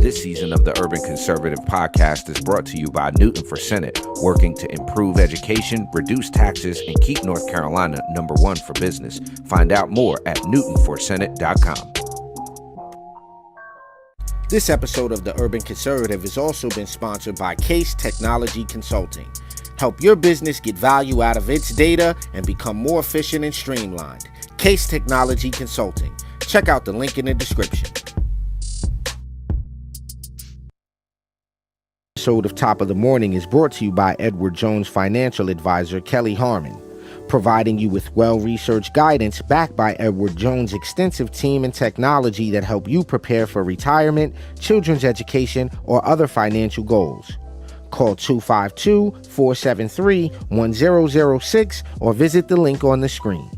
This season of the Urban Conservative Podcast is brought to you by Newton for Senate, working to improve education, reduce taxes, and keep North Carolina #1 for business. Find out more at newtonforsenate.com. This episode of the Urban Conservative has also been sponsored by Case Technology Consulting. Help your business get value out of its data and become more efficient and streamlined. Case Technology Consulting. Check out the link in the description. Episode of Top of the Morning is brought to you by Edward Jones financial advisor Kelly Harmon, providing you with well-researched guidance backed by Edward Jones' extensive team and technology that help you prepare for retirement, children's education, or other financial goals. Call 252-473-1006 or visit the link on the screen.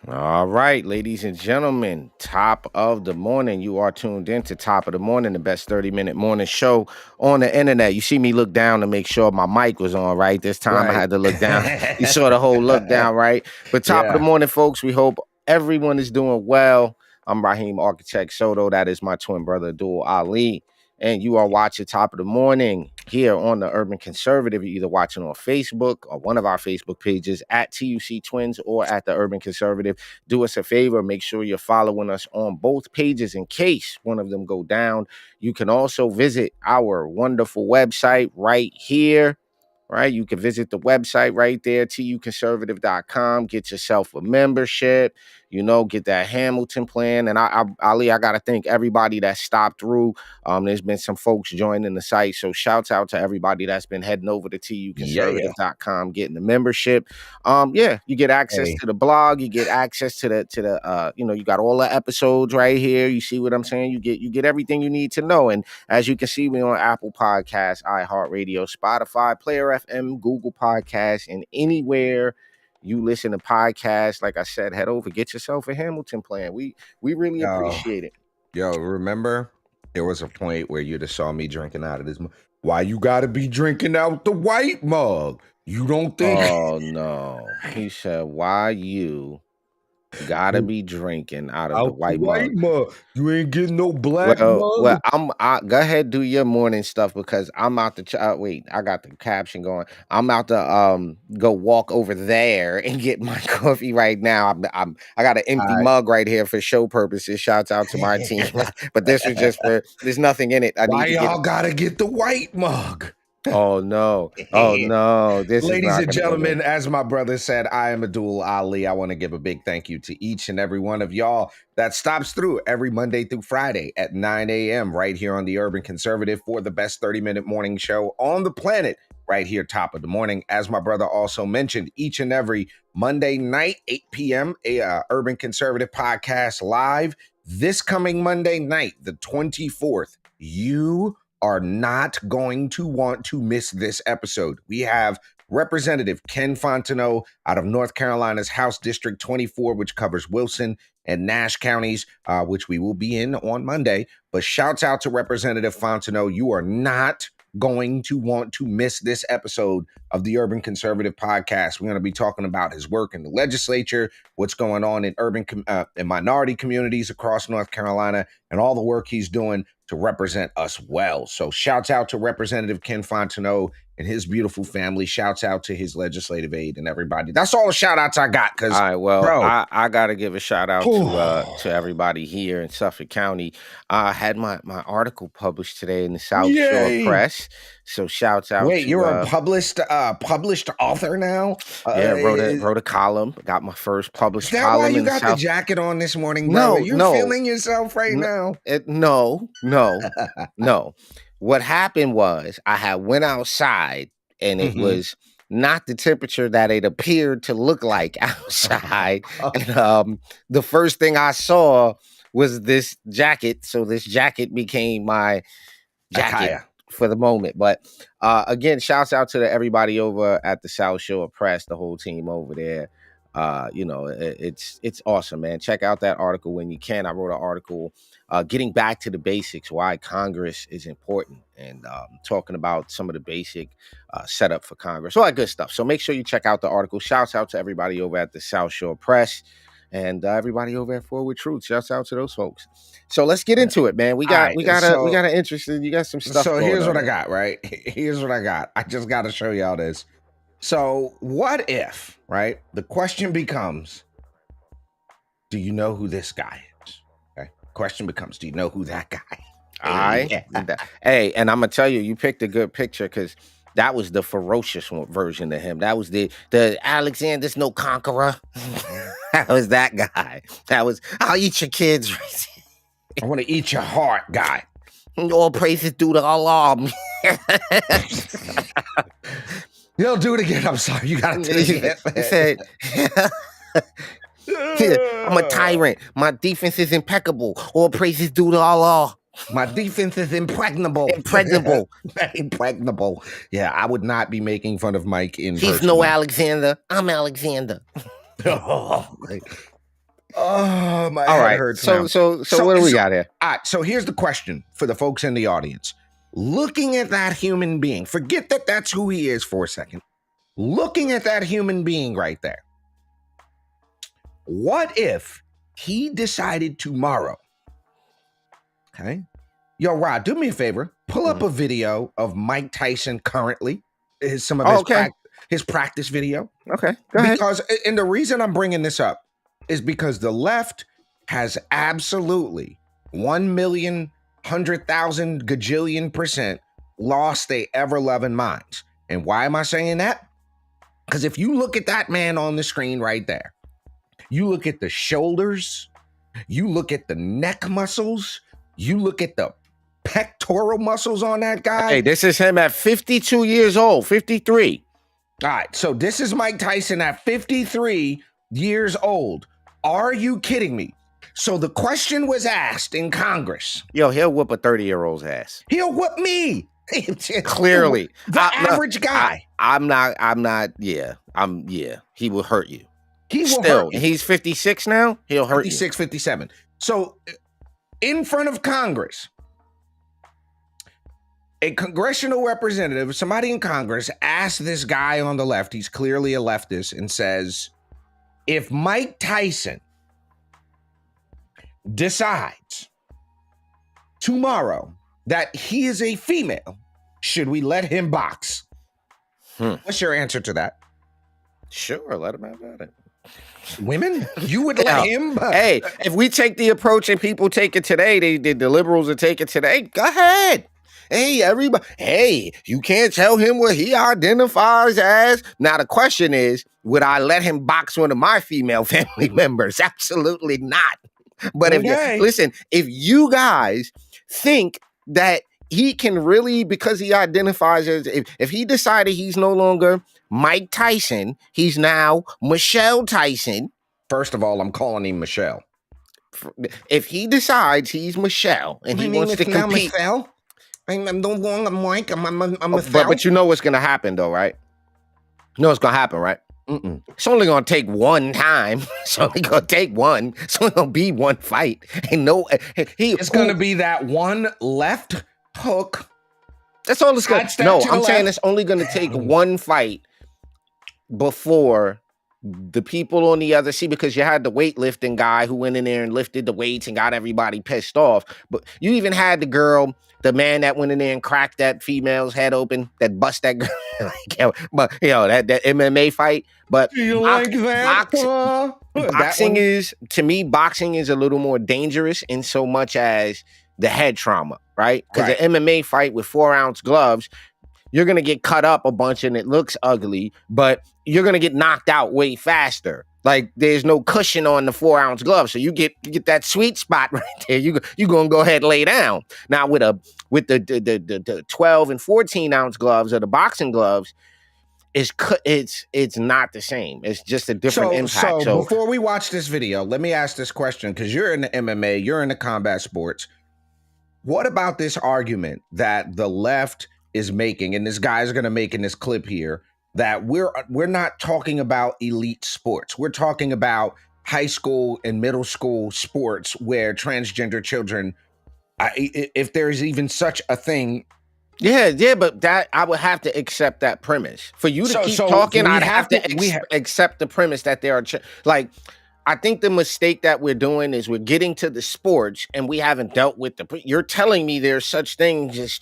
All right, ladies and gentlemen, top of the morning. You are tuned in to Top of the Morning, the best 30-minute morning show on the internet. You see me look down to make sure my mic was on, right? This time I had to look down. You saw the whole look down, right? But top of the morning, folks, we hope everyone is doing well. I'm Raheem Architect Soto. That is my twin brother, Dual Ali. And you are watching Top of the Morning here on the Urban Conservative. You're either watching on Facebook or one of our Facebook pages at TUC Twins or at the Urban Conservative. Do us a favor. Make sure you're following us on both pages in case one of them go down. You can also visit our wonderful website right here. Right, you can visit the website right there, tuconservative.com. Get yourself a membership, get that Hamilton plan. And Ali, I got to thank everybody that stopped through. There's been some folks joining the site. So shouts out to everybody that's been heading over to tuconservative.com, getting the membership. You get access to the blog. You get access to the you got all the episodes right here. You see what I'm saying? You get everything you need to know. And as you can see, we're on Apple Podcasts, iHeartRadio, Spotify, Player FM, Google Podcasts, and anywhere you listen to podcasts. Like I said, head over, get yourself a Hamilton plan. We really appreciate it. Remember there was a point where you just saw me drinking out of this mug. Why you gotta be drinking out the white mug? You don't think? Oh no. He said, why you gotta be drinking out of the white mug? You ain't getting no black mug. Well, go ahead, do your morning stuff because I'm out to wait. I got the caption going. I'm out to go walk over there and get my coffee right now. I got an empty mug right here for show purposes. Shouts out to my team, but this was just for. There's nothing in it. Why y'all gotta get the white mug? Oh no! Ladies and gentlemen, as my brother said, I am Dual Ali. I want to give a big thank you to each and every one of y'all that stops through every Monday through Friday at 9 a.m. right here on the Urban Conservative for the best 30-minute morning show on the planet, right here, Top of the Morning. As my brother also mentioned, each and every Monday night, 8 p.m., Urban Conservative podcast live. This coming Monday night, the 24th, you are not going to want to miss this episode. We have Representative Ken Fontenot out of North Carolina's House District 24, which covers Wilson and Nash counties, which we will be in on Monday. But shouts out to Representative Fontenot. You are not going to want to miss this episode of the Urban Conservative Podcast. We're going to be talking about his work in the legislature, what's going on in urban and minority communities across North Carolina, and all the work he's doing to represent us well. So shouts out to Representative Ken Fontenot and his beautiful family. Shouts out to his legislative aide and everybody. That's all the shout outs I got. All right, well, I got to give a shout out to everybody here in Suffolk County. I had my article published today in the South Shore Press. So shouts out. Wait, you're a published author now? Wrote a column. Got my first published column. Is that why you got the jacket on this morning, brother? You're feeling yourself right now? No. What happened was I had went outside and it was not the temperature that it appeared to look like outside. And the first thing I saw was this jacket. So this jacket became my jacket for the moment. But again, shouts out to everybody over at the South Shore Press, the whole team over there. It's awesome, man. Check out that article when you can. I wrote an article getting back to the basics, why Congress is important, and talking about some of the basic setup for Congress, all that good stuff. So make sure you check out the article. Shouts out to everybody over at the South Shore Press and everybody over at Forward Truth. Shouts out to those folks. So let's get into it, man. We got an interesting. You got some stuff. So here's what I got, right? Here's what I got. I just got to show y'all this. So what if, right? The question becomes, do you know who this guy is? Okay. Question becomes, do you know who that guy is? Hey, and I'm gonna tell you, you picked a good picture because that was the ferocious version of him. That was the Alexander's no conqueror. That was that guy. That was, I'll eat your kids. I want to eat your heart guy. All praises due to Allah. You'll do it again. I'm sorry. You got to do it again. He said, I'm a tyrant. My defense is impeccable. All praises due to Allah. My defense is impregnable. Impregnable. Yeah, I would not be making fun of Mike in person. He's no Alexander. I'm Alexander. Oh, my all head right. hurts so what do we got here? All right. So here's the question for the folks in the audience. Looking at that human being, forget that that's who he is for a second. Looking at that human being right there. What if he decided tomorrow? Okay. Yo, Rod, do me a favor. Pull up a video of Mike Tyson currently. His practice video. Okay. Go ahead. And the reason I'm bringing this up is because the left has absolutely 1,100,000 gajillion % lost their ever-loving minds. And why am I saying that? Because if you look at that man on the screen right there, you look at the shoulders, you look at the neck muscles, you look at the pectoral muscles on that guy. Hey, this is him at 52 years old, 53. All right, so this is Mike Tyson at 53 years old. Are you kidding me? So the question was asked in Congress. Yo, he'll whoop a 30-year-old's ass. He'll whoop me. Clearly. The average guy. He will hurt you. He will hurt you. He's 56 now. He'll hurt 56, 57. So in front of Congress, a congressional representative, somebody in Congress, asked this guy on the left, he's clearly a leftist, and says, if Mike Tyson decides tomorrow that he is a female, should we let him box? What's your answer to that? Sure, let him have at it. Women? You would let him? Hey, if we take the approach and people take it today, the liberals will take it today, go ahead. Hey, everybody. Hey, you can't tell him what he identifies as. Now, the question is, would I let him box one of my female family members? Absolutely not. But if you guys think that he can really, because he identifies as, if he decided he's no longer Mike Tyson, he's now Michelle Tyson. First of all, I'm calling him Michelle. If he decides he's Michelle and he wants to compete. Michelle? I'm no longer Mike. I'm but you know what's going to happen, though, right? You know what's going to happen, right? Mm-mm. It's only going to take one time. It's only going to take one. It's only going to be one fight. It's going to be that one left hook. That's all it's going to. No, I'm saying it's only going to take one fight before the people on the other side, because you had the weightlifting guy who went in there and lifted the weights and got everybody pissed off. But you even had the man that went in there and cracked that female's head open, that bust that girl. But that MMA fight. But you like that? Boxing is, to me, boxing is a little more dangerous in so much as the head trauma, right? Because an MMA fight with 4-ounce gloves, you're going to get cut up a bunch and it looks ugly, but you're going to get knocked out way faster. Like, there's no cushion on the 4-ounce glove. So you get that sweet spot right there. You're going to go ahead and lay down. Now, with the 12 and 14-ounce gloves or the boxing gloves, it's not the same. It's just a different impact. So before we watch this video, let me ask this question, because you're in the MMA, you're in the combat sports. What about this argument that the left is making, and this guy's going to make in this clip here, that we're not talking about elite sports. We're talking about high school and middle school sports where transgender children, if there's even such a thing. Yeah, but that I would have to accept that premise. For you to keep talking, I'd have to accept the premise that there are like. I think the mistake that we're doing is we're getting to the sports and we haven't dealt with you're telling me there's such things as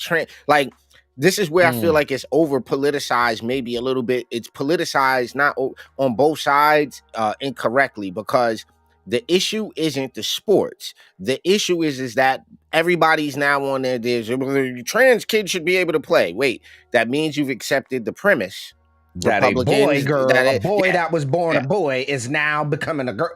like this is where I feel like it's over politicized, maybe a little bit. It's politicized not on both sides incorrectly, because the issue isn't the sports. The issue is that everybody's now on there. There's trans kids should be able to play. Wait, that means you've accepted the premise that a boy that was born a boy is now becoming a girl.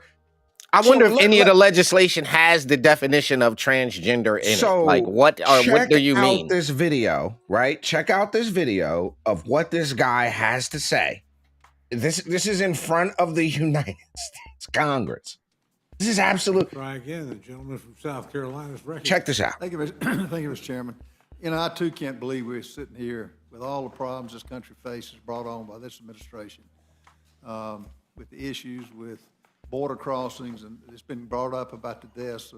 I wonder if any of the legislation has the definition of transgender in it. Like what do you mean? Check out this video, right? Check out this video of what this guy has to say. This is in front of the United States Congress. This is absolute. Try again, the gentleman from South Carolina's record. Check this out. Thank you, Mr. Chairman. You know, I too can't believe we're sitting here with all the problems this country faces brought on by this administration, with the issues with border crossings, and it's been brought up about the deaths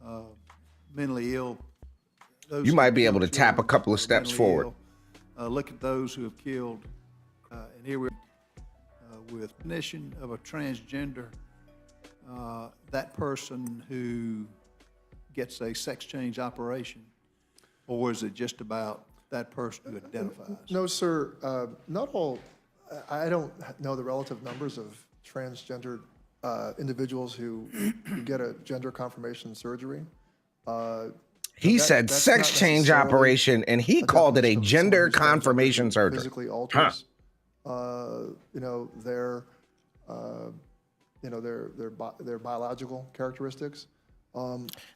of mentally ill. You might be able to tap a couple of steps forward. Look at those who have killed, and here we're with definition of a transgender, that person who gets a sex change operation, or is it just about that person who identifies? No, sir. Not all. I don't know the relative numbers of transgender individuals who get a gender confirmation surgery. He said sex change operation, and he called it a gender confirmation surgery. Physically alters, their biological characteristics.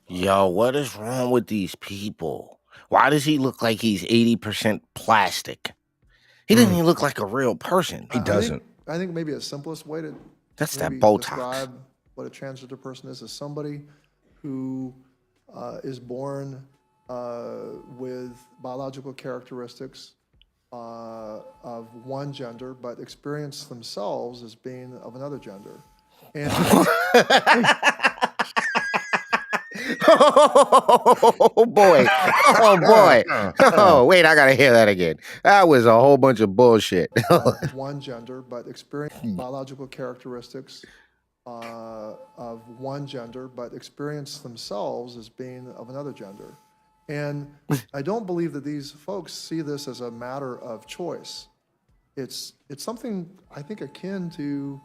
Yo, what is wrong with these people? Why does he look like he's 80% plastic? He doesn't even look like a real person. He doesn't. I think maybe the simplest way to that Botox. Describe what a transgender person is somebody who is born with biological characteristics of one gender, but experience themselves as being of another gender. And oh boy. Oh, wait, I gotta hear that again. That was a whole bunch of bullshit. One gender, but experience biological characteristics of one gender, but experience themselves as being of another gender. And I don't believe that these folks see this as a matter of choice. It's something I think akin to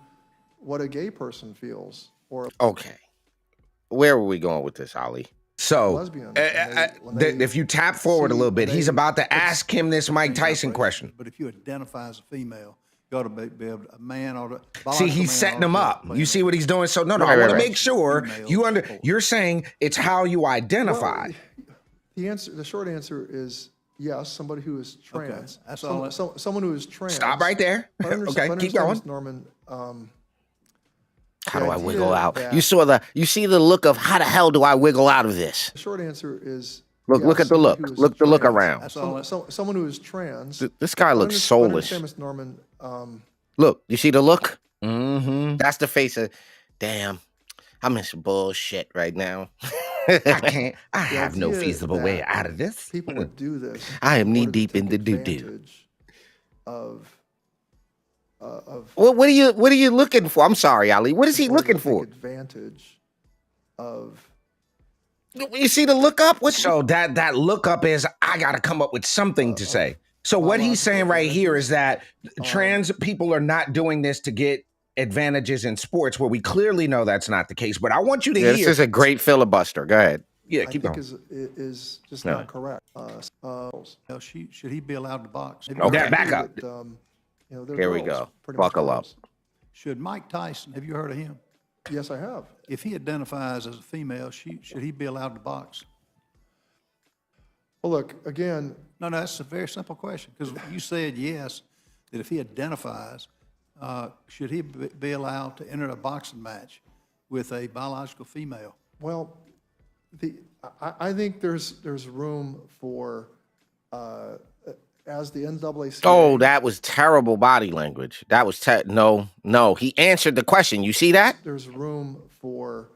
what a gay person feels. Or okay, where were we going with this, Ali? So, if you tap forward a little bit, he's about to ask him this Mike Tyson question. But if you identify as a female, you ought to be able to, a man ought to. See, he's setting him up. You see what he's doing? So, no, I want to make sure you're saying it's how you identify. Well, the short answer is yes, somebody who is trans. Okay. Someone who is trans. Stop right there. Okay, keep going. Norman, how do I wiggle out? You see the look of how the hell do I wiggle out of this? The short answer is look at the look. Look the look around. Someone who is trans. This guy looks soulless. Norman, look, you see the look? Mm-hmm. That's the face of, damn, I'm in some bullshit right now. I have no feasible way out of this. People would do this. I am knee deep in the doo-doo. What are you looking for? I'm sorry, Ali. What is he looking for? Advantage of. You see the look up? So that look up is I got to come up with something to say. So what he's saying right here is that trans people are not doing this to get advantages in sports, where we clearly know that's not the case. But I want you to hear. This is a great filibuster. Go ahead. Yeah, keep going. Is just not correct. Should he be allowed to box? Okay, back up. Here we go. Buckle up. Should Mike Tyson, have you heard of him? Yes, I have. If he identifies as a female, should he be allowed to box? Well, look, again. No, that's a very simple question, because you said yes, that if he identifies, should he be allowed to enter a boxing match with a biological female? Well, I think there's room for as the NAACP. Oh, that was terrible body language. That was no. He answered the question. You see that? There's room for,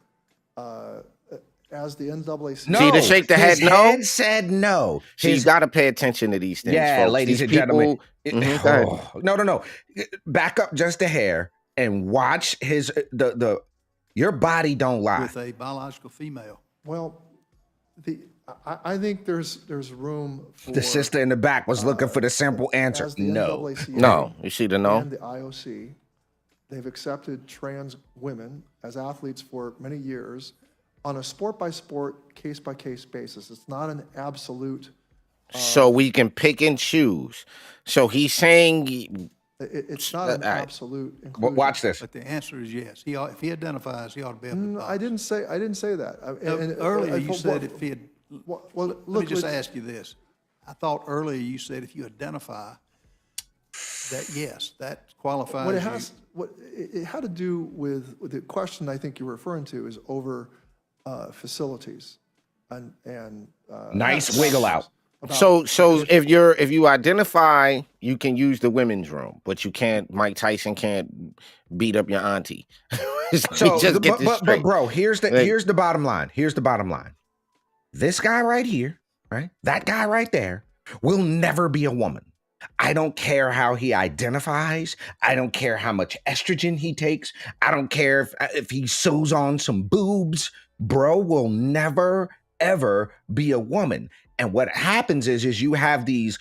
as the NAACP. No, See, to shake the head, his no. head said no. So you got to pay attention to these things, yeah, folks. ladies These and people, gentlemen. go ahead. No. Back up just a hair and watch his your body don't lie. With a biological female. Well, I think there's room for The sister in the back was looking for the simple answer. as the No. NAACP No, you see the no. and the IOC. They've accepted trans women as athletes for many years on a sport-by-sport, case-by-case basis. It's not an absolute. So we can pick and choose. So he's saying It's not an all right. absolute inclusion. Watch this. But the answer is yes. If he identifies, he ought to be able to. No, I didn't say that. Earlier, you said if he had. Well, Let me just ask you this. I thought earlier you said if you identify that, yes, that qualifies what it you. has, what it had to do with the question I think you're referring to is over facilities and Nice wiggle out. so if you identify, you can use the women's room, but you can't. Mike Tyson can't beat up your auntie. So, just get this but straight. bro, here's the bottom line. Here's the bottom line. This guy right here, right? That guy right there will never be a woman. I don't care how he identifies. I don't care how much estrogen he takes. I don't care if he sews on some boobs. Bro will never, ever be a woman. And what happens is you have these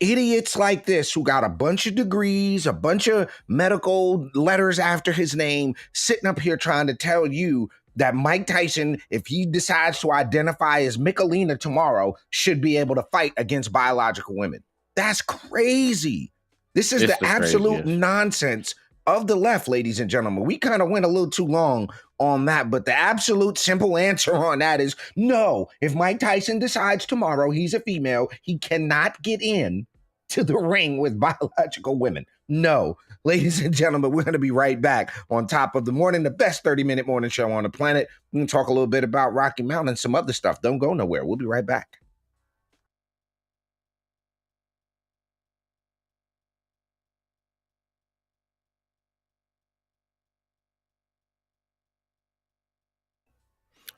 idiots like this who got a bunch of degrees, a bunch of medical letters after his name, sitting up here trying to tell you that Mike Tyson, if he decides to identify as Michelina tomorrow, should be able to fight against biological women. That's crazy. This is the absolute nonsense of the left, ladies and gentlemen. We kind of went a little too long on that, but the absolute simple answer on that is no. If Mike Tyson decides tomorrow he's a female, he cannot get in to the ring with biological women. No. Ladies and gentlemen, we're going to be right back on Top of the Morning, the best 30-minute morning show on the planet. We can talk a little bit about Rocky Mountain and some other stuff. Don't go nowhere. We'll be right back.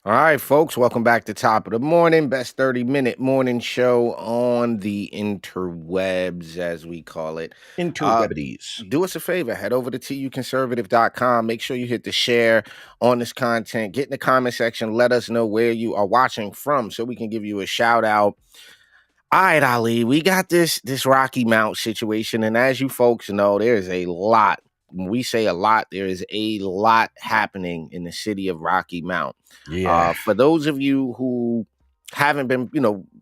All right, folks, welcome back to Top of the Morning, best 30-minute morning show on the interwebs, as we call it. Interwebbities. Do us a favor, head over to tuconservative.com. Make sure you hit the share on this content. Get in the comment section. Let us know where you are watching from so we can give you a shout out. All right, Ali, we got this Rocky Mount situation, and as you folks know, there's a lot. When we say a lot, there is a lot happening in the city of Rocky Mount. Yeah. For those of you who haven't been,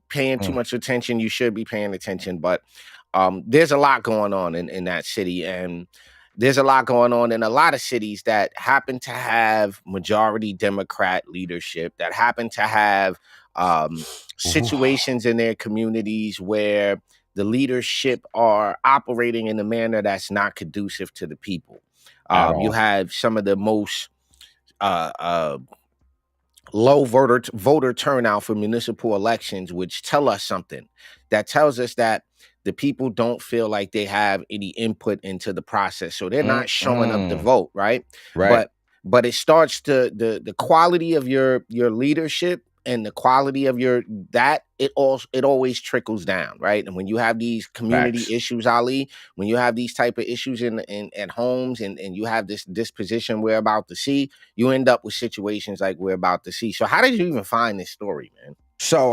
paying too much attention, you should be paying attention. But there's a lot going on in that city, and there's a lot going on in a lot of cities that happen to have majority Democrat leadership, that happen to have situations in their communities where the leadership are operating in a manner that's not conducive to the people. You have some of the most low voter turnout for municipal elections, which tell us something. That tells us that the people don't feel like they have any input into the process, so they're not showing up to vote, right? But it starts to the quality of your leadership and the quality of it always trickles down, right? And when you have these community issues, Ali, when you have these type of issues in at homes and you have this disposition we're about to see, you end up with situations like we're about to see. So how did you even find this story, man? So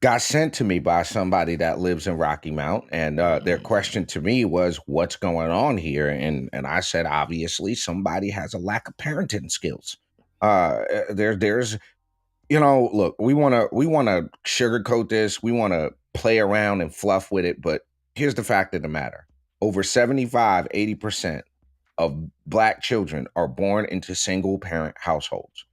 got sent to me by somebody that lives in Rocky Mount, and their question to me was, what's going on here? And I said, obviously somebody has a lack of parenting skills. There's look, we want to sugarcoat this. We want to play around and fluff with it. But here's the fact of the matter. Over 80% of Black children are born into single parent households.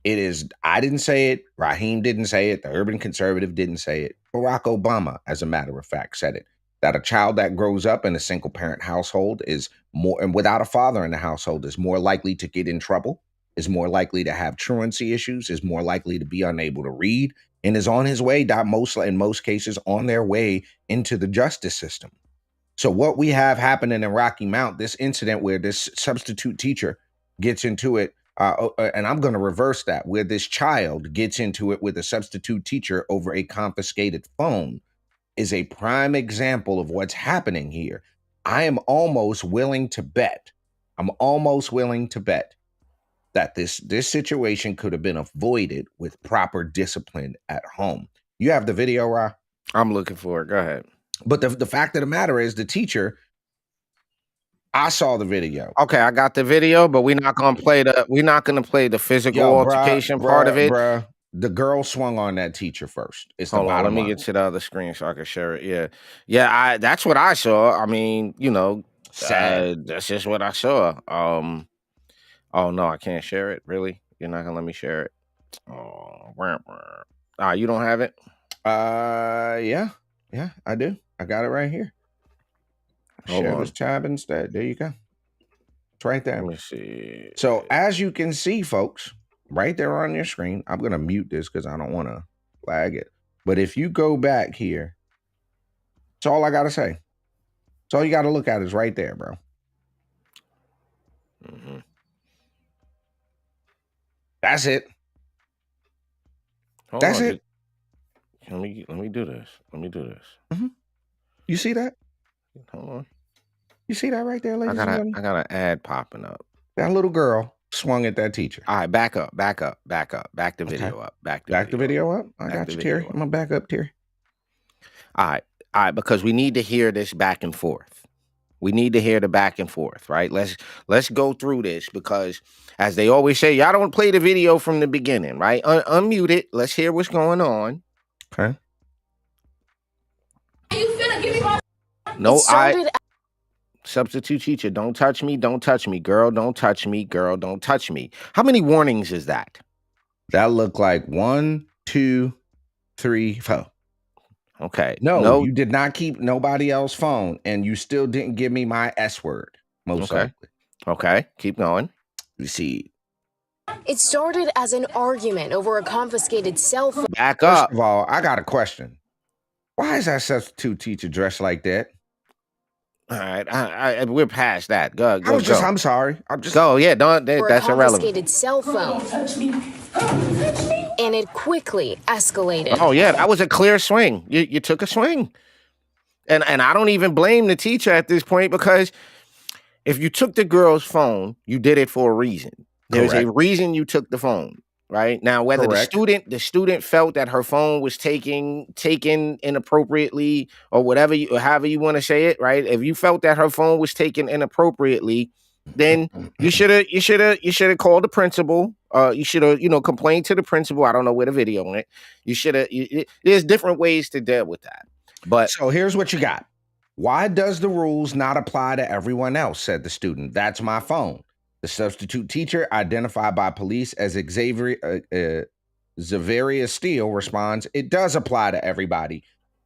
It is, I didn't say it. Raheem didn't say it. The urban conservative didn't say it. Barack Obama, as a matter of fact, said it. That a child that grows up in a single parent household is more, and without a father in the household, is more likely to get in trouble. is more likely to have truancy issues, is more likely to be unable to read, and is on his way, in most cases, on their way into the justice system. So what we have happening in Rocky Mount, this incident where this substitute teacher gets into it, and I'm going to reverse that, where this child gets into it with a substitute teacher over a confiscated phone, is a prime example of what's happening here. I am almost willing to bet that this situation could have been avoided with proper discipline at home. You have the video, Ra? I'm looking for it. Go ahead. But the fact of the matter is, the teacher, I saw the video. Okay, I got the video, but we're not gonna play the physical altercation part of it. Bruh, the girl swung on that teacher first. It's Hold the on, let bottom me line. get to the other screen so I can share it. Yeah, that's what I saw. I mean, Sad. that's just what I saw. Oh no, I can't share it. Really? You're not gonna let me share it? Oh, you don't have it? Yeah, I do. I got it right here. Hold Share on. this tab instead. There you go. It's right there. Let me see. So as you can see, folks, right there on your screen, I'm gonna mute this because I don't want to flag it. But if you go back here, that's all I gotta say. That's all you gotta look at is right there, bro. Mm-hmm. That's it. That's it. Let me do this. Mm-hmm. You see that? Hold on. You see that right there, ladies and gentlemen? I got an ad popping up. That little girl swung at that teacher. All right, back up. Back the video up. Back the video up. I got you, Terry. I'm gonna back up, Terry. All right, because we need to hear this back and forth. We need to hear the back and forth, right? Let's go through this because, as they always say, y'all don't play the video from the beginning, right? Unmute it. Let's hear what's going on. Okay. No, substitute teacher, don't touch me, girl, don't touch me. How many warnings is that? That looked like 1, 2, 3, 4. Okay. No, you did not keep nobody else's phone, and you still didn't give me my S word, most likely. Okay, keep going. You see. It started as an argument over a confiscated cell phone. Back up. First of all, I got a question. Why is that substitute teacher dressed like that? All right, we're past that. Go. I'm sorry. Go. Yeah, that's irrelevant. Confiscated cell phone. Don't touch me. Don't touch me. And it quickly escalated. Oh yeah, that was a clear swing. You took a swing, and I don't even blame the teacher at this point because if you took the girl's phone, you did it for a reason. There's a reason you took the phone. Right now, whether the student felt that her phone was taken inappropriately or however you want to say it, right? If you felt that her phone was taken inappropriately, then you should have called the principal. You should have complained to the principal. I don't know where the video went. You should have. There's different ways to deal with that. But so here's what you got. Why does the rules not apply to everyone else? Said the student. That's my phone. The substitute teacher, identified by police as Xavier Steele, responds, it does apply to everybody.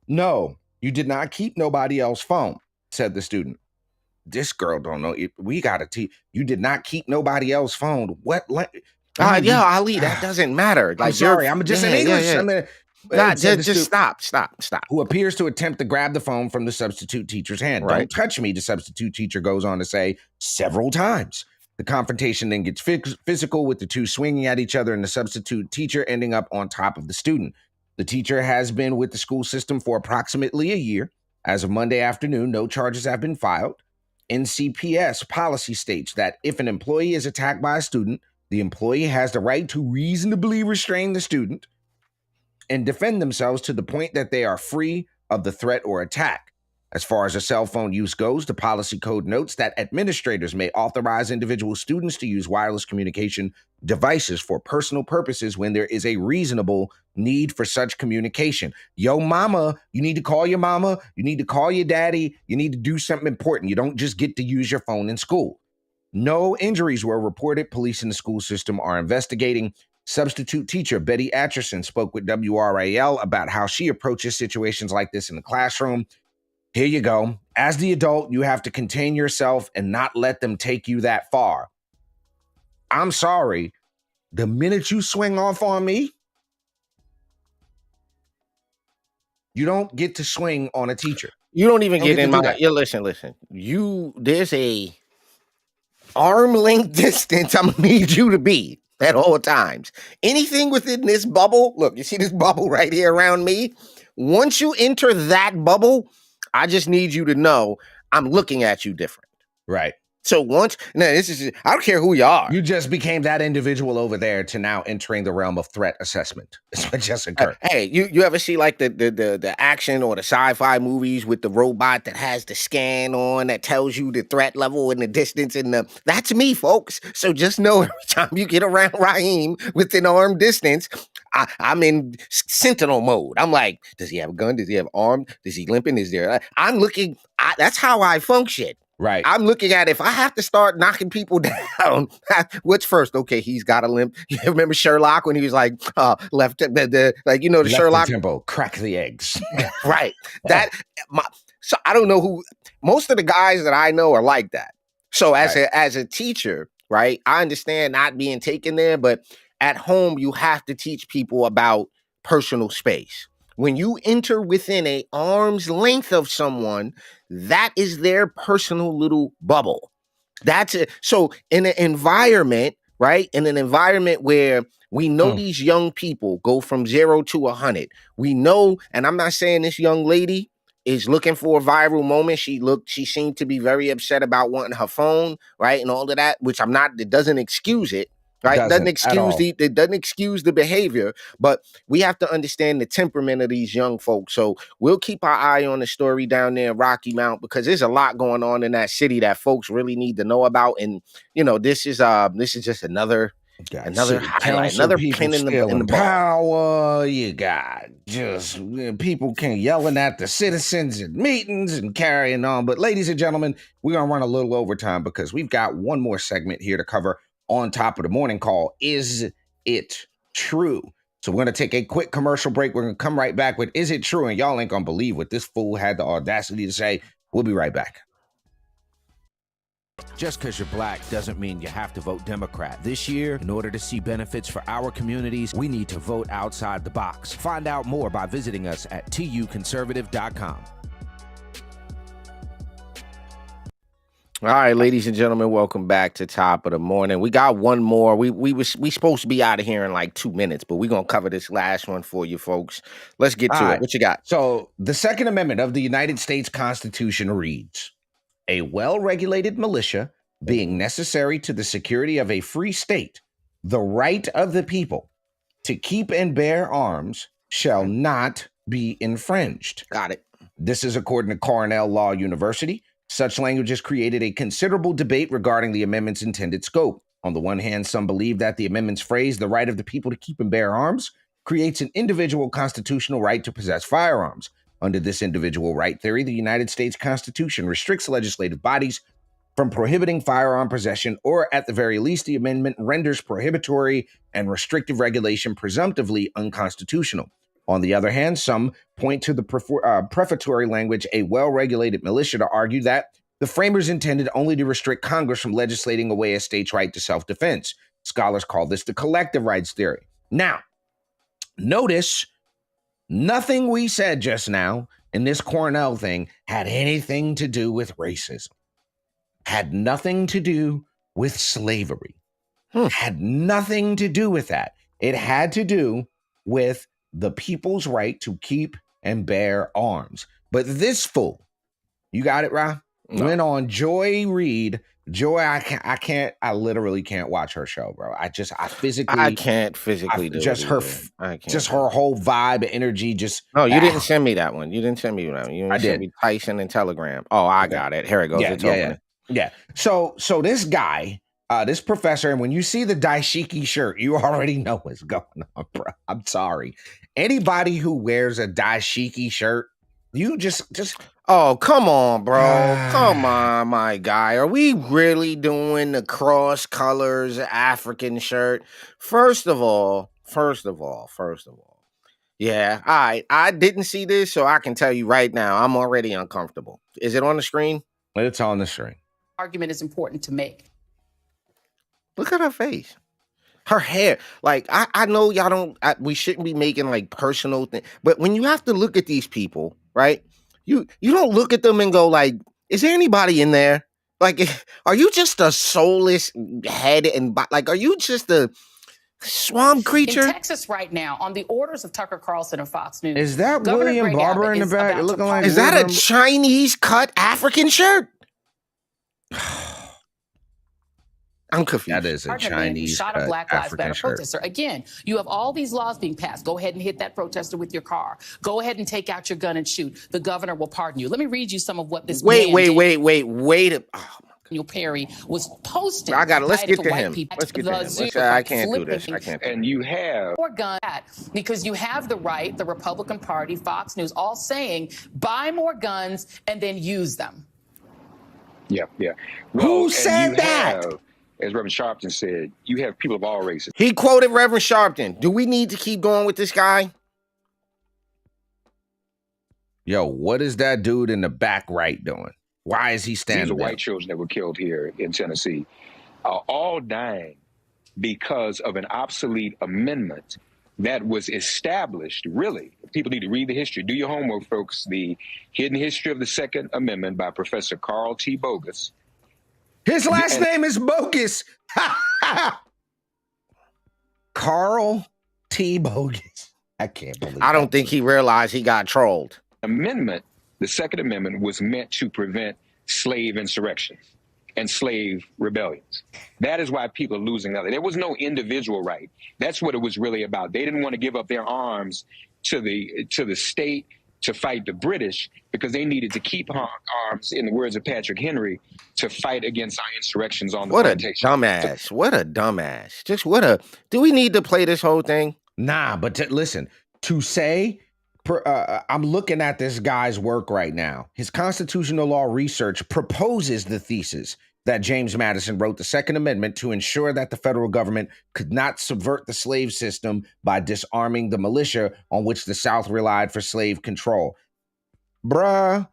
No, you did not keep nobody else's phone, said the student. This girl don't know. We got to teach. You did not keep nobody else's phone. What? Ali, that doesn't matter. I'm sorry. I'm just in English. Yeah. Just stop. Who appears to attempt to grab the phone from the substitute teacher's hand. Right. Don't touch me, the substitute teacher goes on to say several times. The confrontation then gets physical with the two swinging at each other and the substitute teacher ending up on top of the student. The teacher has been with the school system for approximately a year. As of Monday afternoon, no charges have been filed. NCPS policy states that if an employee is attacked by a student, the employee has the right to reasonably restrain the student and defend themselves to the point that they are free of the threat or attack. As far as a cell phone use goes, the policy code notes that administrators may authorize individual students to use wireless communication devices for personal purposes when there is a reasonable need for such communication. Yo, mama, you need to call your mama. You need to call your daddy. You need to do something important. You don't just get to use your phone in school. No injuries were reported. Police in the school system are investigating. Substitute teacher Betty Atchison spoke with WRAL about how she approaches situations like this in the classroom. Here you go. As the adult, you have to contain yourself and not let them take you that far. I'm sorry, The minute you swing off on me, you don't get to swing on a teacher. You don't even get in my. that. Yeah, listen. There's a arm length distance I'm gonna need you to be at all times. Anything within this bubble, look, you see this bubble right here around me? Once you enter that bubble, I just need you to know I'm looking at you different. Right. So I don't care who you are. You just became that individual over there to now entering the realm of threat assessment. That's what just occurred. Hey, you ever see like the action or the sci-fi movies with the robot that has the scan on that tells you the threat level and the distance that's me, folks. So just know every time you get around Raheem within arm distance, I'm in sentinel mode. I'm like, does he have a gun? Does he have arm? Does he limping? Is there? I'm looking. That's how I function. Right. I'm looking at if I have to start knocking people down, what's first? Okay, he's got a limp. You remember Sherlock when he was like left left Sherlock the tempo, crack the eggs. Right. So I don't know who most of the guys that I know are like that. So as a teacher, right, I understand not being taken there, but at home you have to teach people about personal space. When you enter within a arm's length of someone, that is their personal little bubble. That's it. So in an environment, right? In an environment where we know these young people go from 0 to 100. We know, and I'm not saying this young lady is looking for a viral moment. She seemed to be very upset about wanting her phone, right? And all of that, which it doesn't excuse it. Right, it doesn't excuse the behavior, but we have to understand the temperament of these young folks. So we'll keep our eye on the story down there in Rocky Mount because there's a lot going on in that city that folks really need to know about. And this is just another highlight, another pin in the power. You got just people yelling at the citizens in meetings and carrying on. But ladies and gentlemen, we're gonna run a little overtime because we've got one more segment here to cover. On top of the morning call, is it true? So we're going to take a quick commercial break. We're going to come right back with Is It True? And y'all ain't going to believe what this fool had the audacity to say. We'll be right back. Just because you're black doesn't mean you have to vote Democrat. This year, in order to see benefits for our communities, we need to vote outside the box. Find out more by visiting us at tuconservative.com. All right, ladies and gentlemen, welcome back to Top of the Morning. We got one more. We supposed to be out of here in like 2 minutes, but we're gonna cover this last one for you folks. Let's get to it. What you got? So the Second Amendment of the United States Constitution reads, a well-regulated militia being necessary to the security of a free state, the right of the people to keep and bear arms shall not be infringed. Got it. This is according to Cornell Law University. Such language has created a considerable debate regarding the amendment's intended scope. On the one hand, some believe that the amendment's phrase, the right of the people to keep and bear arms, creates an individual constitutional right to possess firearms. Under this individual right theory, the United States Constitution restricts legislative bodies from prohibiting firearm possession, or at the very least, the amendment renders prohibitory and restrictive regulation presumptively unconstitutional. On the other hand, some point to the prefatory language, a well-regulated militia, to argue that the framers intended only to restrict Congress from legislating away a state's right to self-defense. Scholars call this the collective rights theory. Now, notice nothing we said just now in this Cornell thing had anything to do with racism, had nothing to do with slavery, had nothing to do with that. It had to do with the people's right to keep and bear arms. But this fool, you got it, Ra? No. Went on Joy Reid. Joy, I literally can't watch her show, bro. I can't physically do just it. Just her whole vibe, energy, just. No, you didn't send me that one. You didn't send me that one. You didn't send me Tyson and Telegram. Oh, I got it. Here it goes. Yeah. So this guy, this professor, and when you see the dashiki shirt, you already know what's going on, bro. I'm sorry. Anybody who wears a dashiki shirt, you just. Oh, come on, bro. Come on, my guy. Are we really doing the cross colors African shirt? First of all. Yeah, all right. I didn't see this, so I can tell you right now, I'm already uncomfortable. Is it on the screen? It's on the screen. Argument is important to make. Look at her face. Her hair, like I know y'all don't. We shouldn't be making like personal things, but when you have to look at these people, right? You don't look at them and go like, is there anybody in there? Like, are you just a soulless head and like, are you just a swamp creature? In Texas right now, on the orders of Tucker Carlson and Fox News, Is that Governor William Greg Barber Abbott in the is back about looking to like? Is that a Chinese cut African shirt? I'm confused. That is a Chinese shot cut a Black Lives African Matter shirt. protester. Again, you have all these laws being passed. Go ahead and hit that protester with your car. Go ahead and take out your gun and shoot. The governor will pardon you. Let me read you some of what this wait. Oh, Daniel Perry was posting. Let's get to him. People Let's get to him. I can't do this. I can't. And you have more gun because you have the right, the Republican Party, Fox News, all saying buy more guns and then use them. Yeah. Well, who said that? As Reverend Sharpton said, you have people of all races. He quoted Reverend Sharpton. Do we need to keep going with this guy? Yo, what is that dude in the back right doing? Why is he standing These are there? white children that were killed here in Tennessee, are all dying because of an obsolete amendment that was established, really. People need to read the history. Do your homework, folks. The Hidden History of the Second Amendment by Professor Carl T. Bogus. His last name is Bogus. Carl T. Bogus. I can't believe I don't think he realized he got trolled. Amendment, the Second Amendment, was meant to prevent slave insurrections and slave rebellions. That is why people are losing out. There was no individual right. That's what it was really about. They didn't want to give up their arms to the state to fight the British because they needed to keep arms, in the words of Patrick Henry, to fight against our insurrections on the plantation. What a dumbass. Just do we need to play this whole thing? Nah, but listen, to say, I'm looking at this guy's work right now. His constitutional law research proposes the thesis that James Madison wrote the Second Amendment to ensure that the federal government could not subvert the slave system by disarming the militia on which the South relied for slave control. Bruh,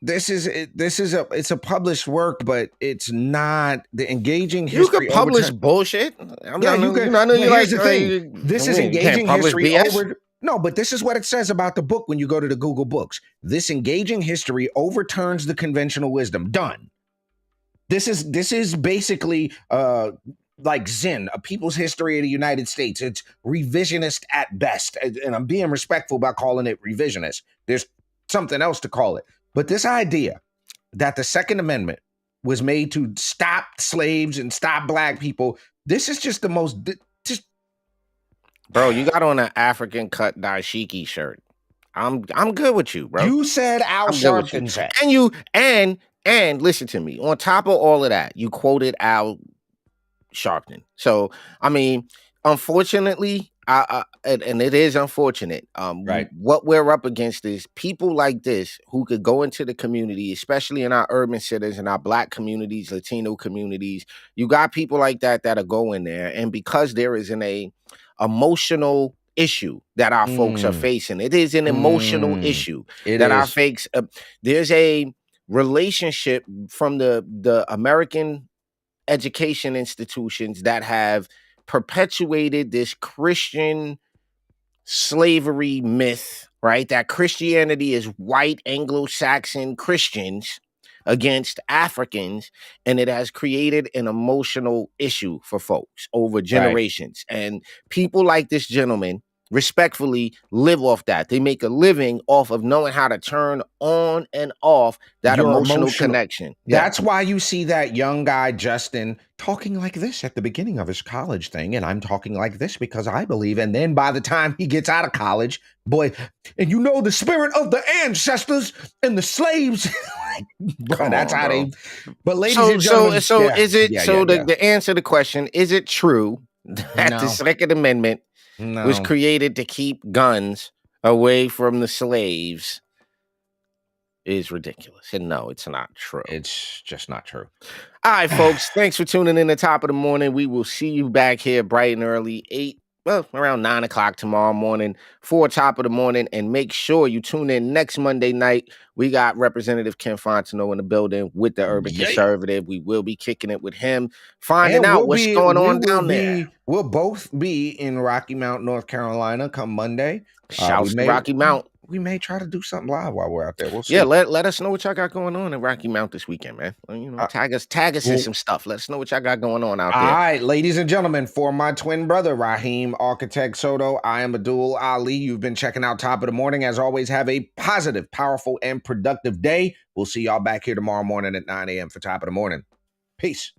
it's a published work, but it's not the engaging history. You could publish bullshit. Here's the thing. This is engaging history over. No, but this is what it says about the book when you go to the Google Books. This engaging history overturns the conventional wisdom. Done. This is basically like Zen, a people's history of the United States. It's revisionist at best. And I'm being respectful by calling it revisionist. There's something else to call it. But this idea that the Second Amendment was made to stop slaves and stop black people, this is just the most... Bro, you got on an African cut dashiki shirt. I'm good with you, bro. You said Al Sharpton said. And listen to me. On top of all of that, you quoted Al Sharpton. So, I mean, unfortunately, and it is unfortunate. Right. What we're up against is people like this who could go into the community, especially in our urban centers and our black communities, Latino communities. You got people like that are going there, and because there is an emotional issue that our folks are facing, it is an emotional issue our folks. There's a relationship from the American education institutions that have perpetuated this Christian slavery myth, right? That Christianity is white Anglo-Saxon Christians against Africans, and it has created an emotional issue for folks over generations. Right. And people like this gentleman respectfully live off that. They make a living off of knowing how to turn on and off that emotional connection. That's why you see that young guy, Justin, talking like this at the beginning of his college thing. And I'm talking like this because I believe. And then by the time he gets out of college, boy, and you know the spirit of the ancestors and the slaves. Bro, that's how they. But ladies and gentlemen, the answer to the question, is it true that the Second Amendment was created to keep guns away from the slaves is ridiculous? And no, it's not true. It's just not true. All right, folks. Thanks for tuning in the top of the morning. We will see you back here bright and early, around 9 o'clock tomorrow morning for Top of the Morning. And make sure you tune in next Monday night. We got Representative Ken Fontenot in the building with the Urban Conservative. We will be kicking it with him, finding out what's going on down there. We'll both be in Rocky Mount, North Carolina come Monday. Shouts to Rocky Mount. We may try to do something live while we're out there. We'll see. Yeah, let us know what y'all got going on in Rocky Mount this weekend, man. Tag us in some stuff. Let us know what y'all got going on out there. All right, ladies and gentlemen, for my twin brother, Raheem Architect Soto, I am Abdul Ali. You've been checking out Top of the Morning. As always, have a positive, powerful, and productive day. We'll see y'all back here tomorrow morning at 9 a.m. for Top of the Morning. Peace.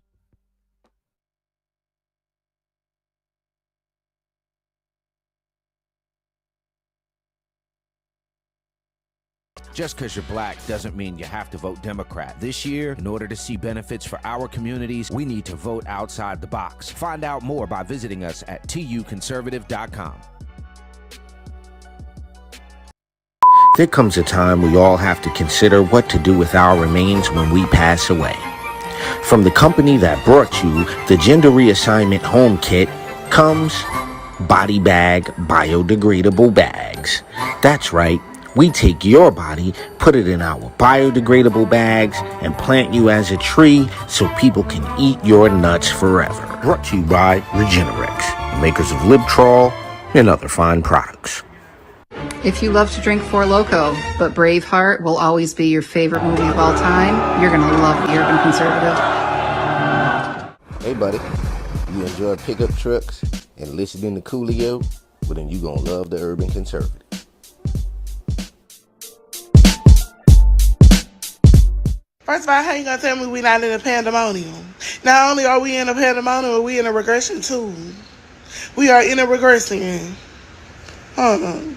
Just because you're black doesn't mean you have to vote Democrat. This year, in order to see benefits for our communities, we need to vote outside the box. Find out more by visiting us at tuconservative.com. There comes a time we all have to consider what to do with our remains when we pass away. From the company that brought you the Gender Reassignment Home Kit comes Body Bag Biodegradable Bags. That's right. We take your body, put it in our biodegradable bags, and plant you as a tree so people can eat your nuts forever. Brought to you by Regenerex, makers of Libtrol and other fine products. If you love to drink Four Loko, but Braveheart will always be your favorite movie of all time, you're going to love The Urban Conservative. Hey, buddy, you enjoy pickup trucks and listening to Coolio? Well, then you going to love The Urban Conservative. First of all, how you gonna tell me we're not in a pandemonium? Not only are we in a pandemonium, but we in a regression too. We are in a regression.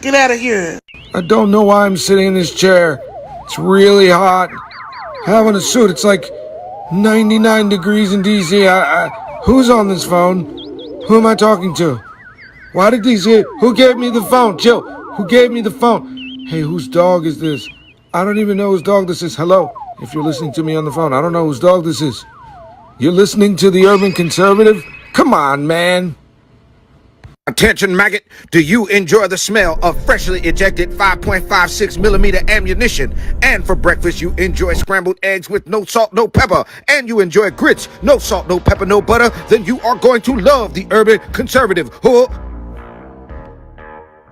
Get out of here. I don't know why I'm sitting in this chair. It's really hot. Having a suit, it's like 99 degrees in DC. Who's on this phone? Who am I talking to? Why did DC? Who gave me the phone? Jill, who gave me the phone? Hey, whose dog is this? I don't even know whose dog this is. Hello? If you're listening to me on the phone, I don't know whose dog this is. You're listening to The Urban Conservative? Come on, man. Attention, maggot. Do you enjoy the smell of freshly ejected 5.56 millimeter ammunition? And for breakfast, you enjoy scrambled eggs with no salt, no pepper, and you enjoy grits, no salt, no pepper, no butter? Then you are going to love The Urban Conservative.